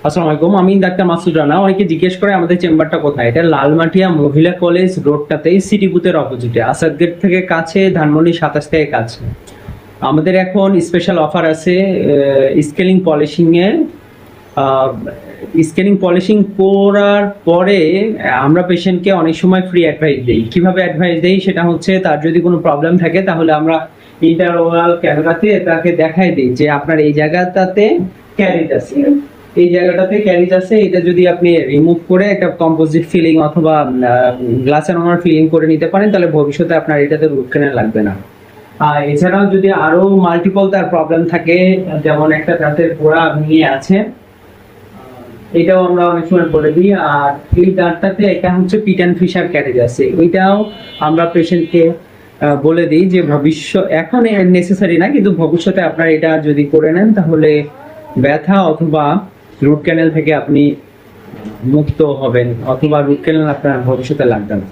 আসসালামু আলাইকুম, আমি ডাক্তার মাসুদ রানা। অনেকে জিজ্ঞেস করে আমাদের চেম্বারটা কোথায়। এটা লালমাটিয়া মহিলা কলেজ রোডটাতেই, সিটি বুথের অপোজিটে, আসাদ গেট থেকে কাছে, ধানমন্ডি 27 থেকে কাছে। আমাদের এখন স্পেশাল অফার আছে স্কেলিং পলিশিং এ। স্কেলিং পলিশিং করার পরে আমরা পেশেন্টকে অনেক সময় ফ্রি অ্যাডভাইস দিই। কিভাবে অ্যাডভাইস দিই সেটা হচ্ছে, তার যদি কোনো প্রবলেম থাকে তাহলে আমরা ইন্টারওরাল ক্যামেরাতে তাকে দেখাই দিই যে আপনার এই জায়গাটাতে ক্যারিজ আছে, এই জায়গাটাতে ক্যারিজ আছে, এটা যদি আপনি রিমুভ করে একটা কম্পোজিট ফিলিং অথবা গ্লাসের ওনার ফিলিং করে নিতে পারেন, তাহলে ভবিষ্যতে আপনার এটাতে রুট ক্যানেল লাগবে না। আর এছাড়াও যদি আরো মাল্টিপল তার প্রবলেম থাকে, যেমন একটা দাঁতের গোড়া ভেঙে আছে, এটাও আমরা অনেক সময় বলে দিই। আর এই দাঁতটাতে এটা হচ্ছে পিট অ্যান্ড ফিশার ক্যারিজ আছে, ওইটাও আমরা পেশেন্টকে বলে দিই যে এখন নেসেসারি না, কিন্তু ভবিষ্যতে আপনার এটা যদি করে নেন তাহলে ব্যথা অথবা রুট ক্যানেল থেকে আপনি মুক্ত হবেন, অথবা রুট ক্যানেল আপনার ভবিষ্যতে লাগবে না।